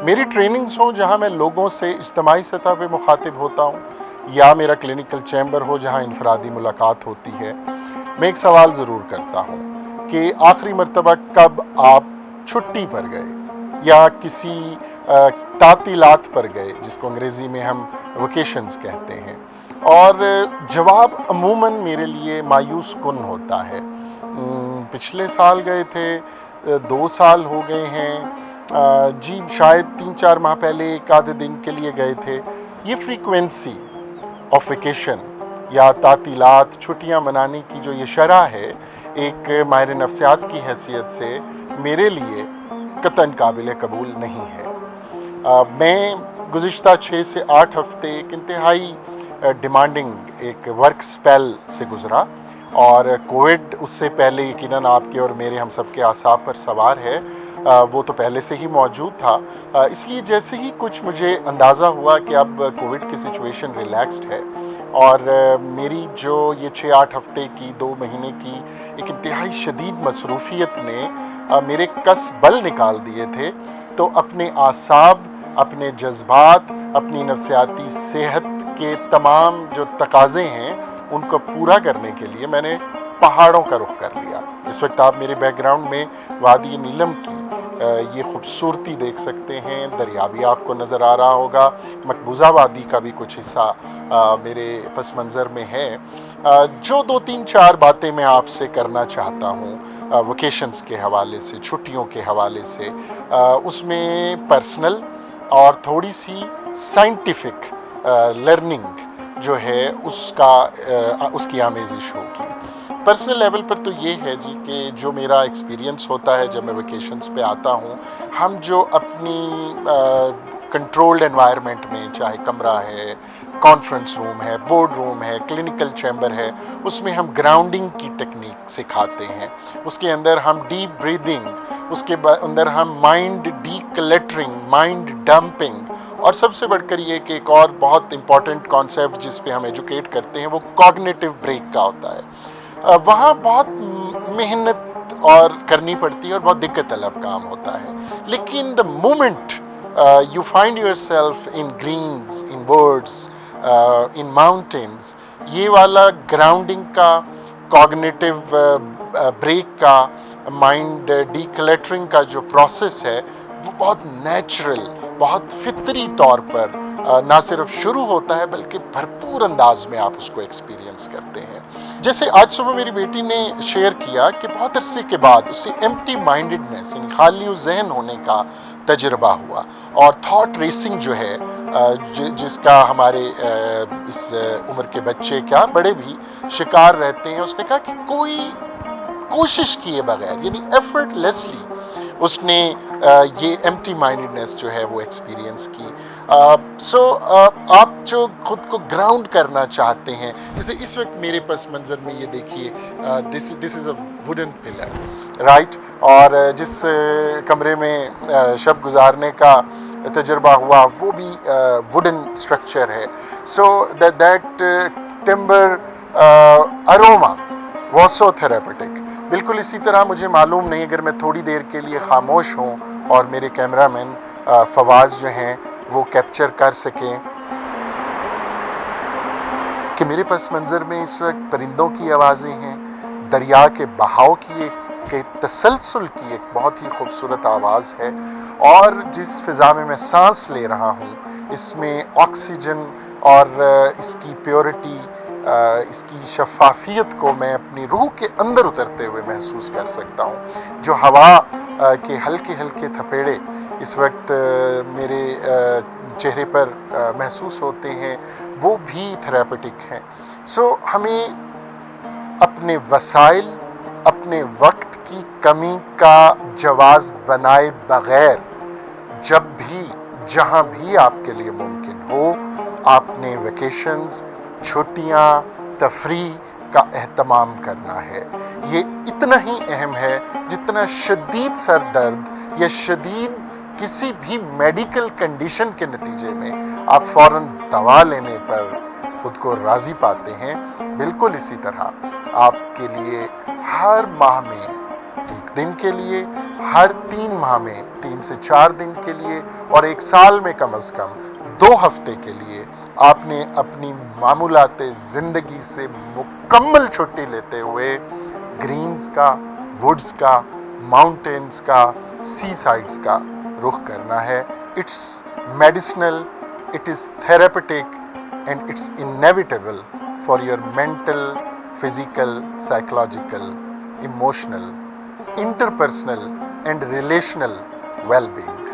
میری ٹریننگز ہوں جہاں میں لوگوں سے اجتماعی سطح پہ مخاطب ہوتا ہوں، یا میرا کلینکل چیمبر ہو جہاں انفرادی ملاقات ہوتی ہے، میں ایک سوال ضرور کرتا ہوں کہ آخری مرتبہ کب آپ چھٹی پر گئے یا کسی تعطیلات پر گئے، جس کو انگریزی میں ہم ویکیشنز کہتے ہیں؟ اور جواب عموماً میرے لیے مایوس کن ہوتا ہے۔ پچھلے سال گئے تھے، 2 سال ہو گئے ہیں، جی شاید 3-4 ماہ پہلے ایک آدھے دن کے لیے گئے تھے۔ یہ فریکوینسی آف ویکیشن یا تعطیلات، چھٹیاں منانے کی جو یہ شرح ہے، ایک ماہر نفسیات کی حیثیت سے میرے لیے قطعاً قابل قبول نہیں ہے۔ میں گزشتہ 6 سے 8 ہفتے ایک انتہائی ڈیمانڈنگ ایک ورک سپیل سے گزرا، اور کووڈ اس سے پہلے یقیناً آپ کے اور میرے ہم سب کے اعصاب پر سوار ہے، وہ تو پہلے سے ہی موجود تھا۔ اس لیے جیسے ہی کچھ مجھے اندازہ ہوا کہ اب کووڈ کی سچویشن ریلیکسڈ ہے، اور میری جو یہ 6-8 ہفتے کی 2 مہینے کی ایک انتہائی شدید مصروفیت نے میرے کس بل نکال دیے تھے، تو اپنے اعصاب، اپنے جذبات، اپنی نفسیاتی صحت کے تمام جو تقاضے ہیں ان کو پورا کرنے کے لیے میں نے پہاڑوں کا رخ کر لیا۔ اس وقت آپ میرے بیک گراؤنڈ میں وادی نیلم کی یہ خوبصورتی دیکھ سکتے ہیں، دریا بھی آپ کو نظر آ رہا ہوگا، مقبوضہ وادی کا بھی کچھ حصہ میرے پس منظر میں ہے۔ جو 2-3-4 باتیں میں آپ سے کرنا چاہتا ہوں ویکیشنز کے حوالے سے، چھٹیوں کے حوالے سے، اس میں پرسنل اور تھوڑی سی سائنٹیفک لرننگ جو ہے اس کی آمیزش ہوگی۔ پرسنل لیول پر تو یہ ہے جی کہ جو میرا ایکسپیرینس ہوتا ہے جب میں ویکیشنز پہ آتا ہوں، ہم جو اپنی کنٹرولڈ انوائرمنٹ میں، چاہے کمرہ ہے، کانفرنس روم ہے، بورڈ روم ہے، کلینکل چیمبر ہے، اس میں ہم گراؤنڈنگ کی ٹیکنیک سکھاتے ہیں، اس کے اندر ہم ڈیپ بریدنگ، اس کے اندر ہم مائنڈ ڈی کلیٹرنگ، مائنڈ ڈمپنگ، اور سب سے بڑھ کر یہ کہ ایک اور بہت امپورٹنٹ کانسیپٹ جس پہ ہم ایجوکیٹ کرتے ہیں وہ کوگنیٹو بریک کا ہوتا ہے۔ وہاں بہت محنت اور کرنی پڑتی ہے اور بہت دقت طلب کام ہوتا ہے، لیکن the moment you find yourself in greens, in woods, in mountains، یہ والا گراؤنڈنگ کا، کوگنیٹو بریک کا، مائنڈ ڈی کلیٹرنگ کا جو پروسیس ہے، وہ بہت نیچرل، بہت فطری طور پر نہ صرف شروع ہوتا ہے بلکہ بھرپور انداز میں آپ اس کو ایکسپیرینس کرتے ہیں۔ جیسے آج صبح میری بیٹی نے شیئر کیا کہ بہت عرصے کے بعد اسے ایمپٹی مائنڈڈنیس، یعنی خالی ذہن ہونے کا تجربہ ہوا، اور تھاٹ ریسنگ جو ہے جس کا ہمارے اس عمر کے بچے کیا بڑے بھی شکار رہتے ہیں، اس نے کہا کہ کوئی کوشش کیے بغیر، یعنی ایفرٹ لیسلی اس نے یہ ایمپٹی مائنڈڈنیس جو ہے وہ ایکسپیرینس کی۔ آپ جو خود کو گراؤنڈ کرنا چاہتے ہیں، جیسے اس وقت میرے پس منظر میں یہ دیکھیے، دس از اے ووڈن پلر، رائٹ، اور جس کمرے میں شب گزارنے کا تجربہ ہوا وہ بھی ووڈن اسٹرکچر ہے۔ So that timber aroma was so therapeutic. بالکل اسی طرح مجھے معلوم نہیں، اگر میں تھوڑی دیر کے لیے خاموش ہوں اور میرے کیمرہ مین فواز جو ہیں وہ کیپچر کر سکیں کہ میرے پس منظر میں اس وقت پرندوں کی آوازیں ہیں، دریا کے بہاؤ کی ایک تسلسل کی ایک بہت ہی خوبصورت آواز ہے، اور جس فضا میں سانس لے رہا ہوں اس میں آکسیجن اور اس کی پیورٹی، اس کی شفافیت کو میں اپنی روح کے اندر اترتے ہوئے محسوس کر سکتا ہوں۔ جو ہوا کے ہلکے ہلکے تھپیڑے اس وقت میرے چہرے پر محسوس ہوتے ہیں، وہ بھی تھراپیوٹک ہیں۔ سو ہمیں اپنے وسائل، اپنے وقت کی کمی کا جواز بنائے بغیر جب بھی جہاں بھی آپ کے لیے ممکن ہو، آپ نے ویکیشنز، چھٹیاں، تفریح کا اہتمام کرنا ہے۔ یہ اتنا ہی اہم ہے جتنا شدید سر درد یا شدید کسی بھی میڈیکل کنڈیشن کے نتیجے میں آپ فوراً دوا لینے پر خود کو راضی پاتے ہیں، بالکل اسی طرح آپ کے لیے ہر ماہ میں 1 دن کے لیے ہر 3 ماہ میں 3 سے 4 دن کے لیے اور 1 سال میں کم از کم 2 ہفتے کے لیے آپ نے اپنی معمولات زندگی سے مکمل چھٹی لیتے ہوئے گرینز کا، ووڈز کا، ماؤنٹینز کا، سی سائڈز کا رخ کرنا ہے. It's medicinal, it is therapeutic and it's inevitable for your mental, physical, psychological, emotional, interpersonal and relational well-being.